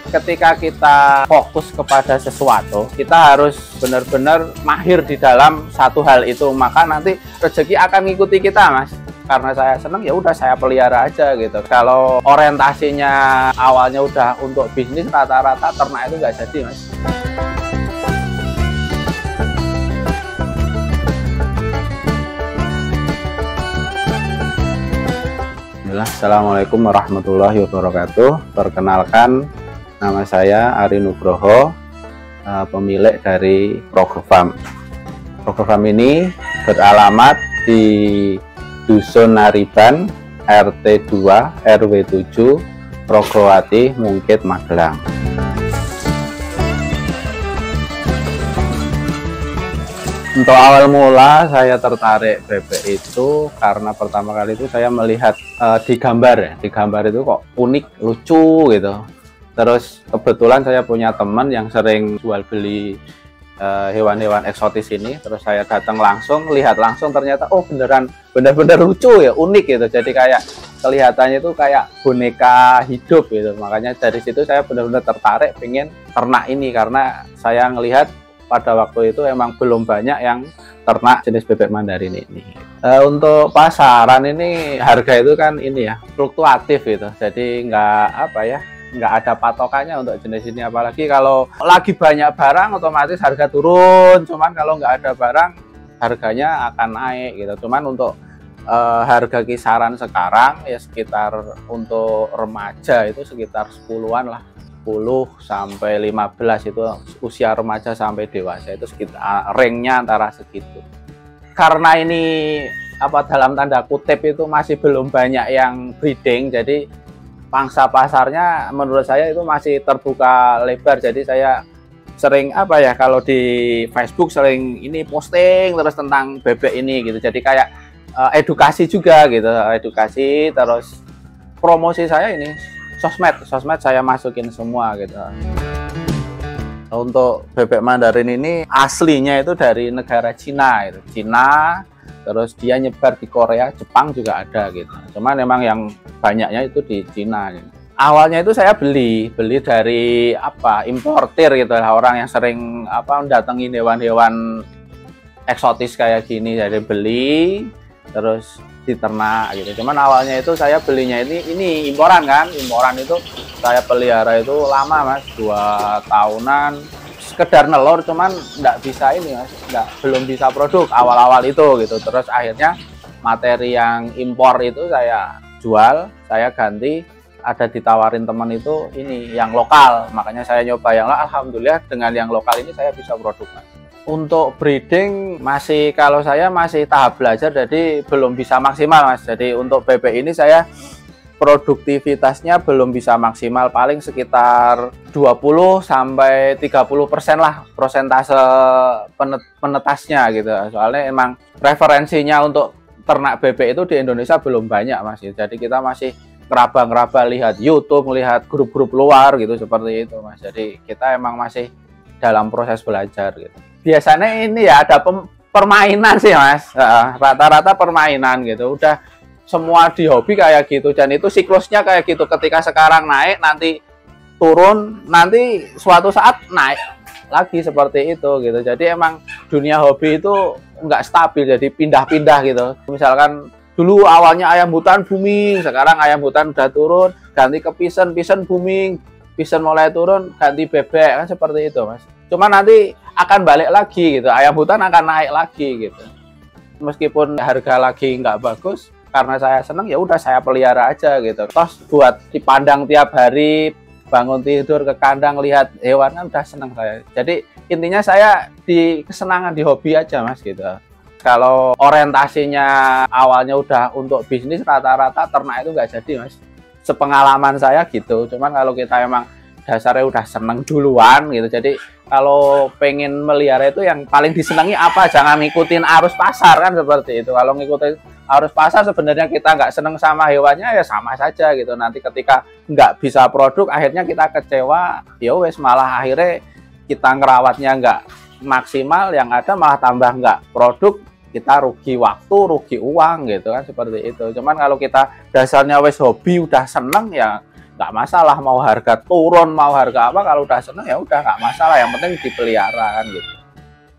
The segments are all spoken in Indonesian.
ketika kita fokus kepada sesuatu, kita harus benar-benar mahir di dalam satu hal itu, maka nanti rezeki akan ngikuti kita, Mas. Karena saya seneng, ya udah saya pelihara aja gitu. Kalau orientasinya awalnya udah untuk bisnis, rata-rata ternak itu nggak jadi, Mas. Assalamualaikum warahmatullahi wabarakatuh. Perkenalkan, nama saya Ari Nugroho, pemilik dari Progrofarm. Progrofarm ini beralamat di Dusun Nariban, RT 2, RW 7, Progrowati, Mungkit, Magelang. Untuk awal mula saya tertarik bebek itu karena pertama kali itu saya melihat di gambar ya. Di gambar itu kok unik, lucu gitu. Terus kebetulan saya punya teman yang sering jual beli hewan-hewan eksotis ini. Terus saya datang langsung, lihat langsung, ternyata oh bener-bener lucu ya, unik gitu. Jadi kayak kelihatannya itu kayak boneka hidup gitu. Makanya dari situ saya benar-benar tertarik pengen ternak ini karena saya ngelihat pada waktu itu emang belum banyak yang ternak jenis bebek Mandarin ini. Untuk pasaran ini harga itu kan ini ya fluktuatif gitu, jadi nggak ada patokannya untuk jenis ini. Apalagi kalau lagi banyak barang otomatis harga turun, cuman kalau nggak ada barang harganya akan naik gitu. Cuman untuk harga kisaran sekarang ya sekitar untuk remaja itu sekitar 10-an lah. 10 sampai 15 itu usia remaja sampai dewasa itu sekitar ringnya antara segitu. Karena ini dalam tanda kutip itu masih belum banyak yang breeding, jadi pangsa pasarnya menurut saya itu masih terbuka lebar. Jadi saya sering kalau di Facebook sering ini posting terus tentang bebek ini gitu. Jadi kayak edukasi juga gitu, edukasi terus promosi saya ini. Sosmed saya masukin semua gitu. Untuk bebek Mandarin ini aslinya itu dari negara Cina gitu. Cina, terus dia nyebar di Korea, Jepang juga ada gitu. Cuman memang yang banyaknya itu di Cina gitu. Awalnya itu saya beli dari importir gitu lah, orang yang sering datengin hewan-hewan eksotis kayak gini, jadi beli terus diternak gitu. Cuman awalnya itu saya belinya ini imporan kan, imporan itu saya pelihara itu lama Mas, 2 tahunan, sekedar nelur, cuman nggak bisa ini Mas, belum bisa produk awal-awal itu gitu. Terus akhirnya materi yang impor itu saya jual, saya ganti, ada ditawarin teman itu ini yang lokal, makanya saya nyoba yang lokal. Alhamdulillah dengan yang lokal ini saya bisa produk Mas. Untuk breeding kalau saya masih tahap belajar, jadi belum bisa maksimal Mas. Jadi untuk bebek ini saya produktivitasnya belum bisa maksimal, paling sekitar 20 sampai 30% lah persentase penetasnya gitu. Soalnya emang referensinya untuk ternak bebek itu di Indonesia belum banyak Mas. Jadi kita masih ngeraba-ngeraba lihat YouTube, melihat grup-grup luar gitu, seperti itu Mas. Jadi kita emang masih dalam proses belajar gitu. Biasanya ini ya ada permainan sih Mas, rata-rata permainan gitu, udah semua di hobi kayak gitu, dan itu siklusnya kayak gitu, ketika sekarang naik nanti turun, nanti suatu saat naik lagi seperti itu gitu. Jadi emang dunia hobi itu nggak stabil, jadi pindah-pindah gitu. Misalkan dulu awalnya ayam hutan booming, sekarang ayam hutan udah turun, ganti ke pisan booming, pisan mulai turun, ganti bebek, kan seperti itu Mas. Cuma nanti akan balik lagi gitu, ayam hutan akan naik lagi gitu. Meskipun harga lagi nggak bagus, karena saya seneng ya udah saya pelihara aja gitu. Terus buat dipandang tiap hari, bangun tidur ke kandang lihat hewan kan udah seneng saya. Jadi intinya saya di kesenangan di hobi aja Mas gitu. Kalau orientasinya awalnya udah untuk bisnis, rata-rata ternak itu nggak jadi Mas. Sepengalaman saya gitu. Cuman kalau kita emang dasarnya udah seneng duluan gitu, jadi kalau pengen melihara itu yang paling disenangi apa, jangan ngikutin arus pasar kan seperti itu. Kalau ngikutin arus pasar sebenarnya kita nggak seneng sama hewannya ya sama saja gitu. Nanti ketika nggak bisa produk akhirnya kita kecewa, ya wes malah akhirnya kita ngerawatnya nggak maksimal, yang ada malah tambah nggak produk, kita rugi waktu, rugi uang gitu kan, seperti itu. Cuman kalau kita dasarnya wes hobi udah seneng ya nggak masalah mau harga turun mau harga apa, kalau udah seneng ya udah nggak masalah, yang penting dipelihara kan gitu.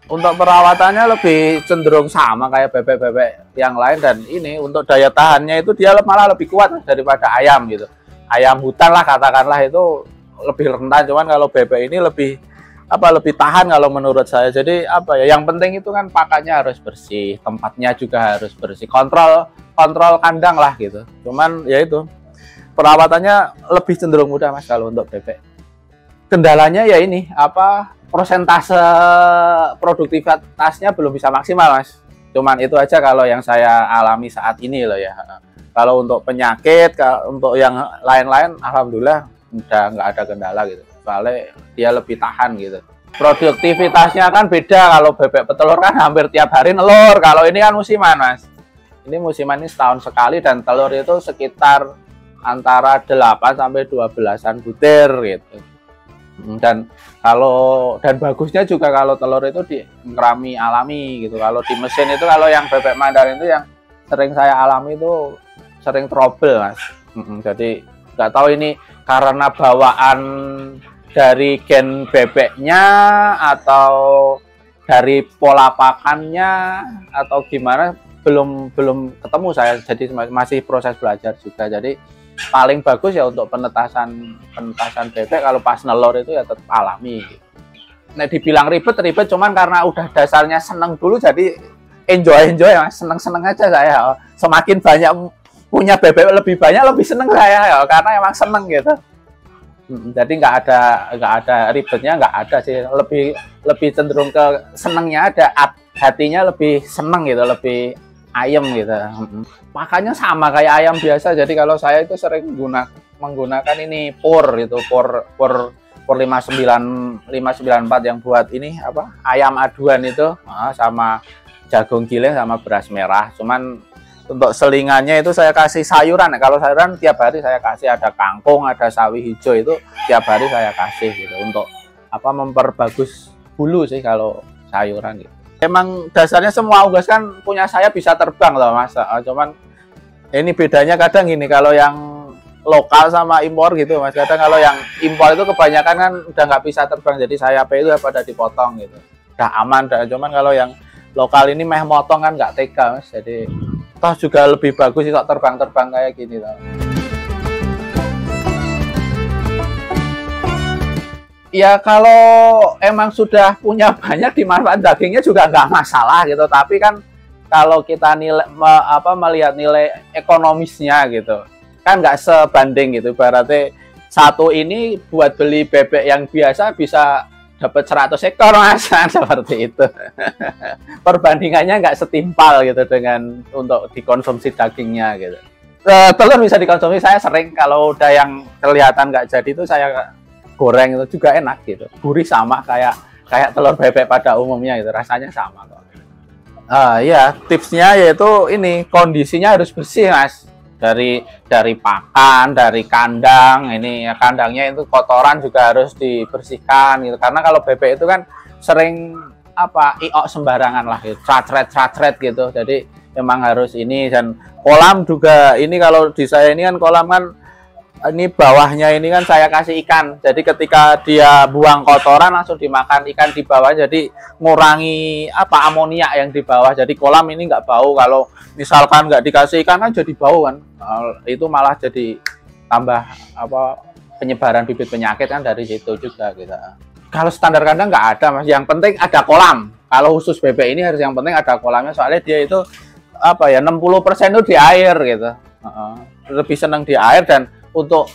Untuk perawatannya lebih cenderung sama kayak bebek-bebek yang lain, dan ini untuk daya tahannya itu dia malah lebih kuat daripada ayam gitu. Ayam hutan lah katakanlah itu lebih rentan, cuman kalau bebek ini lebih lebih tahan kalau menurut saya. Jadi yang penting itu kan pakannya harus bersih, tempatnya juga harus bersih, kontrol kandang lah gitu. Cuman ya itu perawatannya lebih cenderung mudah Mas kalau untuk bebek. Kendalanya ya ini persentase produktivitasnya belum bisa maksimal Mas. Cuman itu aja kalau yang saya alami saat ini loh ya. Kalau untuk penyakit, untuk yang lain-lain alhamdulillah udah nggak ada kendala gitu. Soalnya dia lebih tahan gitu. Produktivitasnya kan beda, kalau bebek petelur kan hampir tiap hari nelur. Kalau ini kan musiman Mas. Ini musiman, ini setahun sekali, dan telur itu sekitar antara 8 sampai 12-an butir gitu. Dan bagusnya juga kalau telur itu di kerami alami gitu. Kalau di mesin itu, kalau yang bebek Mandarin itu yang sering saya alami itu sering trouble Mas. Jadi nggak tahu ini karena bawaan dari gen bebeknya atau dari pola pakannya atau gimana, belum ketemu saya. Jadi masih proses belajar juga. Jadi paling bagus ya untuk penetasan bebek kalau pas nelor itu ya tetap alami. Nah, dibilang ribet, cuman karena udah dasarnya seneng dulu, jadi enjoy ya Mas. Seneng aja saya. Semakin banyak punya bebek lebih banyak, lebih seneng saya ya, karena emang seneng gitu. Jadi nggak ada ribetnya, nggak ada sih. Lebih cenderung ke senengnya, ada hatinya lebih seneng gitu, lebih ayam gitu. Makanya sama kayak ayam biasa. Jadi kalau saya itu sering menggunakan ini pur 594 yang buat ini ayam aduan itu, sama jagung giling sama beras merah. Cuman untuk selingannya itu saya kasih sayuran. Kalau sayuran tiap hari saya kasih, ada kangkung, ada sawi hijau, itu tiap hari saya kasih gitu, untuk memperbagus bulu sih kalau sayuran gitu. Emang dasarnya semua unggas kan punya saya bisa terbang loh Mas. Cuman ini bedanya kadang gini, kalau yang lokal sama impor gitu Mas. Kadang kalau yang impor itu kebanyakan kan udah nggak bisa terbang, jadi sayapnya itu pada dipotong gitu. Udah aman dah. Cuman kalau yang lokal ini meh motong kan nggak tega Mas. Jadi toh juga lebih bagus sih kok terbang-terbang kayak gini loh. Ya kalau emang sudah punya banyak, dimanfaat dagingnya juga nggak masalah gitu. Tapi kan kalau kita melihat nilai ekonomisnya gitu, kan nggak sebanding gitu. Berarti satu ini buat beli bebek yang biasa bisa dapat 100 ekor Mas, seperti itu. Perbandingannya nggak setimpal gitu dengan untuk dikonsumsi dagingnya gitu. Telur bisa dikonsumsi, saya sering kalau udah yang kelihatan nggak jadi itu saya goreng, itu juga enak gitu, gurih sama kayak telur bebek pada umumnya, itu rasanya sama kok. Ya tipsnya yaitu ini, kondisinya harus bersih Mas, dari pakan, dari kandang. Ini ya, kandangnya itu kotoran juga harus dibersihkan gitu, karena kalau bebek itu kan sering iok sembarangan lah gitu, cratret gitu. Jadi memang harus ini. Dan kolam juga ini, kalau di saya ini kan kolam kan ini bawahnya ini kan saya kasih ikan, jadi ketika dia buang kotoran langsung dimakan ikan di bawah, jadi ngurangi amonia yang di bawah. Jadi kolam ini nggak bau. Kalau misalkan nggak dikasih ikan kan jadi bau kan, itu malah jadi tambah penyebaran bibit penyakit kan dari situ juga gitu. Kalau standar kandang nggak ada Mas, yang penting ada kolam. Kalau khusus bebek ini harus yang penting ada kolamnya, soalnya dia itu 60% itu di air gitu. Lebih senang di air, dan untuk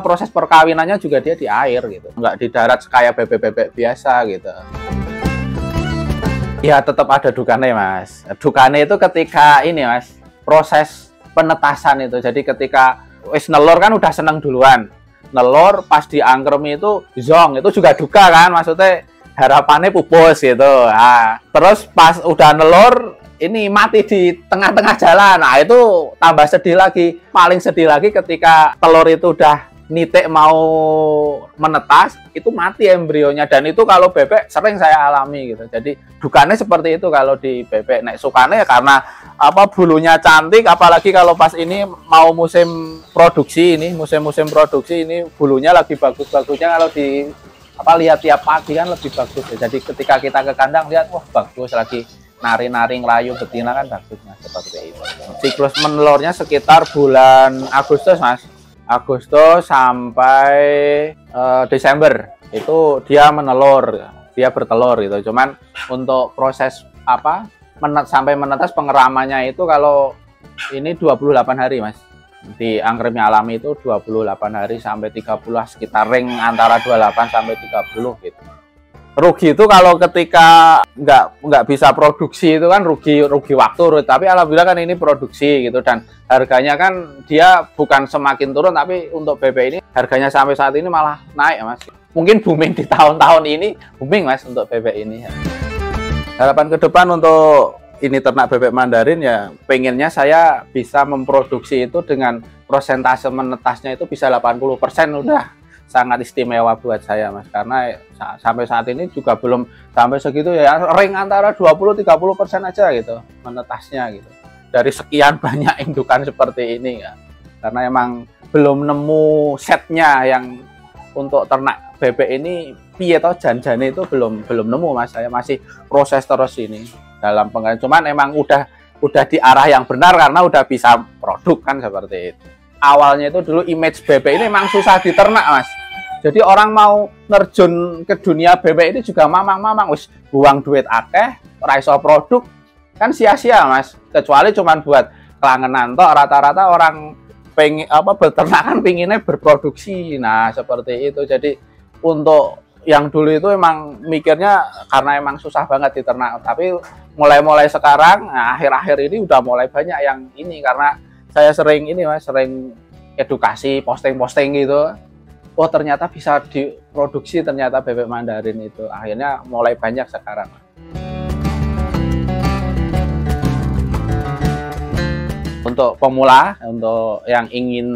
proses perkawinannya juga dia di air gitu, nggak di darat kayak bebek-bebek biasa gitu. Ya tetap ada dukanya Mas. Dukanya itu ketika ini Mas, proses penetasan itu. Jadi ketika wis nelor kan udah seneng duluan, nelor pas diangkremi itu zong, itu juga duka kan, maksudnya harapannya pupus gitu. Terus pas udah nelor ini mati di tengah-tengah jalan, nah itu tambah sedih lagi. Paling sedih lagi ketika telur itu udah nitik mau menetas itu mati embrionya, dan itu kalau bebek sering saya alami gitu. Jadi dukanya seperti itu kalau di bebek. Nek sukane ya karena apa, bulunya cantik, apalagi kalau pas ini mau musim produksi, ini musim-musim produksi ini bulunya lagi bagus-bagusnya. Kalau di apa, lihat tiap pagi kan lebih bagus ya. Jadi ketika kita ke kandang lihat, wah bagus, lagi nari-nari ngelayu betina kan bagusnya seperti itu. Siklus menelurnya sekitar bulan Agustus Mas. Agustus sampai Desember itu dia menelur, dia bertelur gitu. Cuman untuk proses apa sampai menetas pengeramannya itu kalau ini 28 hari Mas. Di anggrek alami itu 28 hari sampai 30, sekitar ring antara 28 sampai 30 gitu. Rugi itu kalau ketika nggak bisa produksi itu kan rugi waktu, tapi alhamdulillah kan ini produksi gitu, dan harganya kan dia bukan semakin turun, tapi untuk bebek ini harganya sampai saat ini malah naik Mas. Mungkin booming di tahun-tahun ini, booming Mas untuk bebek ini. Harapan ke depan untuk ini ternak bebek Mandarin ya, pengennya saya bisa memproduksi itu dengan persentase menetasnya itu bisa 80%, udah sangat istimewa buat saya Mas, karena sampai saat ini juga belum sampai segitu ya, ring antara 20-30% aja gitu menetasnya gitu dari sekian banyak indukan seperti ini ya, karena emang belum nemu setnya yang untuk ternak bebek ini piye toh janjane itu belum nemu Mas. Saya masih proses terus ini dalam pengembangan, cuman emang udah di arah yang benar karena udah bisa produk kan seperti itu. Awalnya itu dulu image bebek ini memang susah diternak Mas. Jadi orang mau nerjun ke dunia bebek ini juga mamang wis buang duit akeh, ora iso produk, kan sia-sia Mas. Kecuali cuman buat kelangenan tok, rata-rata orang pengen apa, beternak kan pinginnya berproduksi. Nah, seperti itu. Jadi untuk yang dulu itu emang mikirnya karena emang susah banget diternak. Tapi mulai sekarang, nah, akhir-akhir ini udah mulai banyak yang ini, karena saya sering ini Mas, sering edukasi, posting gitu. Oh ternyata bisa diproduksi ternyata bebek Mandarin itu. Akhirnya mulai banyak sekarang. Untuk pemula, untuk yang ingin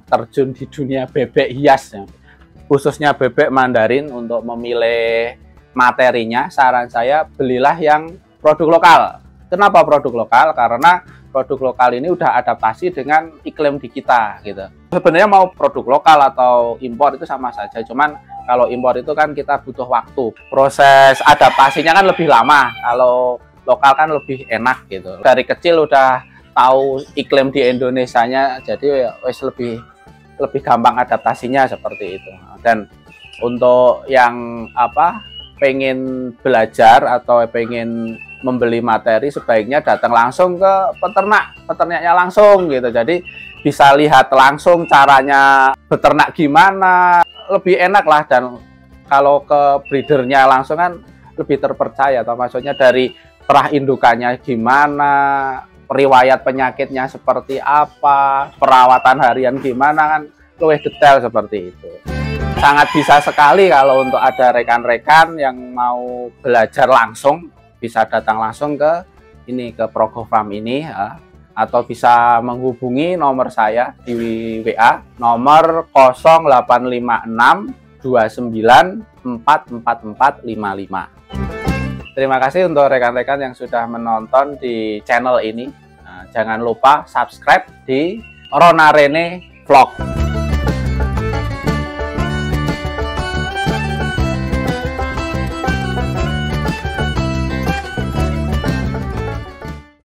terjun di dunia bebek hias, khususnya bebek Mandarin, untuk memilih materinya, saran saya belilah yang produk lokal. Kenapa produk lokal? Karena produk lokal ini udah adaptasi dengan iklim di kita gitu. Sebenarnya mau produk lokal atau impor itu sama saja, cuman kalau impor itu kan kita butuh waktu. Proses adaptasinya kan lebih lama, kalau lokal kan lebih enak gitu. Dari kecil udah tahu iklim di Indonesianya, jadi wes lebih gampang adaptasinya seperti itu. Dan untuk yang apa, pengen belajar atau pengen membeli materi, sebaiknya datang langsung ke peternaknya langsung gitu. Jadi bisa lihat langsung caranya beternak gimana, lebih enak lah. Dan kalau ke breedernya langsung kan lebih terpercaya, atau maksudnya dari terah indukannya gimana, riwayat penyakitnya seperti apa, perawatan harian gimana, kan lebih detail seperti itu. Sangat bisa sekali kalau untuk ada rekan-rekan yang mau belajar langsung, bisa datang langsung ke Progo Farm ini ya, atau bisa menghubungi nomor saya di WA nomor 0856 29 44455. Terima kasih untuk rekan-rekan yang sudah menonton di channel ini. Nah, jangan lupa subscribe di Rona Rene Vlog.